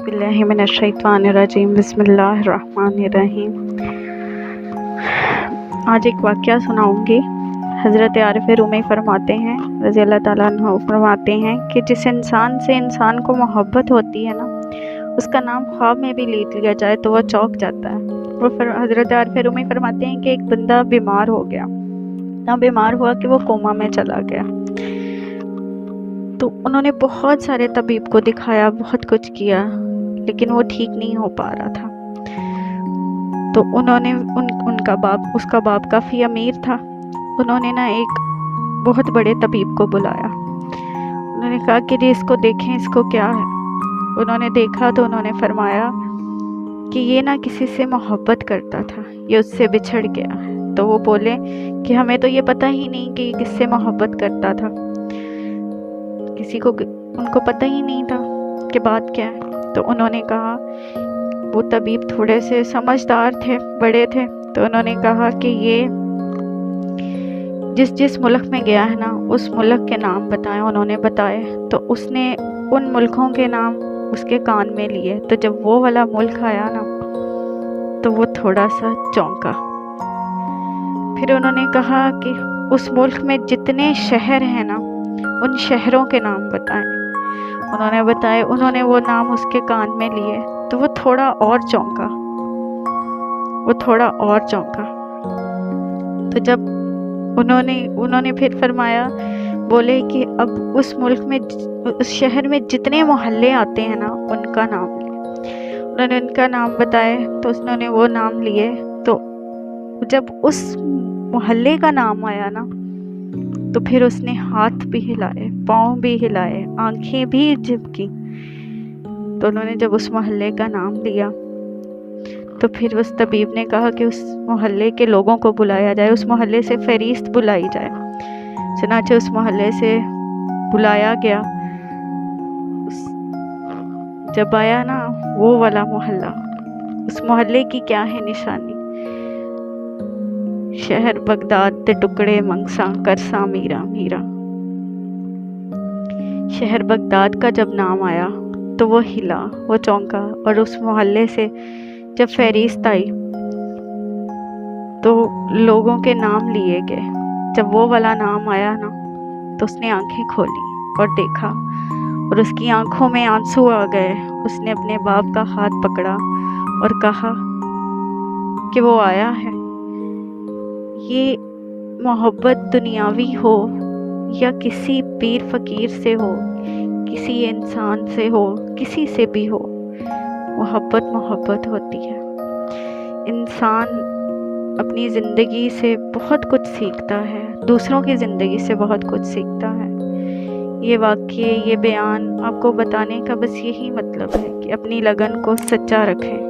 बिल्लाहि मिनश्शैतानिर्रजीम बिस्मिल्लाहिर्रहमानिर्रहीम। आज एक वाक़या सुनाऊंगी। हज़रत आरिफ रूमी फरमाते हैं रज़ी अल्लाह ताला अन्हु फरमाते हैं कि जिस इंसान से इंसान को मोहब्बत होती है ना, उसका नाम ख्वाब में भी ले लिया जाए तो वह चौंक जाता है। वो हज़रत आरिफ रूमी फरमाते हैं कि एक बंदा बीमार हो गया, इतना बीमार हुआ कि वो कोमा में चला गया। तो उन्होंने बहुत सारे तबीब को दिखाया, बहुत कुछ किया, लेकिन वो ठीक नहीं हो पा रहा था। तो उन्होंने उसका बाप काफ़ी अमीर था। उन्होंने ना एक बहुत बड़े तबीब को बुलाया। उन्होंने कहा कि जी इसको देखें, इसको क्या है। उन्होंने देखा तो उन्होंने फरमाया कि ये ना किसी से मोहब्बत करता था, ये उससे बिछड़ गया है। तो वो बोले कि हमें तो ये पता ही नहीं कि किससे मोहब्बत करता था, उनको पता ही नहीं था कि बात क्या है। तो उन्होंने कहा, वो तबीब थोड़े से समझदार थे, बड़े थे, तो उन्होंने कहा कि ये जिस मुल्क में गया है ना, उस मुल्क के नाम बताएं। उन्होंने बताए तो उसने उन मुल्कों के नाम उसके कान में लिए। तो जब वो वाला मुल्क आया ना, तो वो थोड़ा सा चौंका। फिर उन्होंने कहा कि उस मुल्क में जितने शहर हैं ना, उन शहरों के नाम बताएं। उन्होंने बताए, उन्होंने वो नाम उसके कान में लिए तो वो थोड़ा और चौंका। तो जब उन्होंने फिर फरमाया, बोले कि अब उस मुल्क में, उस शहर में जितने मोहल्ले आते हैं ना, उनका नाम लिए। उन्होंने उनका नाम बताए तो उन्होंने वो नाम लिए। तो जब उस मोहल्ले का नाम आया ना, तो फिर उसने हाथ भी हिलाए, पाँव भी हिलाए, आंखें भी झपकी। तो उन्होंने जब उस मोहल्ले का नाम लिया, तो फिर उस तबीब ने कहा कि उस मोहल्ले के लोगों को बुलाया जाए, उस मोहल्ले से फहरिस्त बुलाई जाए। चनाचे उस मोहल्ले से बुलाया गया। जब आया ना वो वाला मोहल्ला, उस मोहल्ले की क्या है निशानी, शहर बगदाद दे टुकड़े मंगसा करसा मीरा मीरा। शहर बगदाद का जब नाम आया तो वो हिला, वो चौंका। और उस मोहल्ले से जब फहरिस्त आई तो लोगों के नाम लिए गए। जब वो वाला नाम आया ना, तो उसने आंखें खोली और देखा, और उसकी आंखों में आंसू आ गए। उसने अपने बाप का हाथ पकड़ा और कहा कि वो आया है। ये मोहब्बत दुनियावी हो या किसी पीर फकीर से हो, किसी इंसान से हो, किसी से भी हो, मोहब्बत होती है। इंसान अपनी ज़िंदगी से बहुत कुछ सीखता है, दूसरों की ज़िंदगी से बहुत कुछ सीखता है। ये वाक़ये, ये बयान आपको बताने का बस यही मतलब है कि अपनी लगन को सच्चा रखें।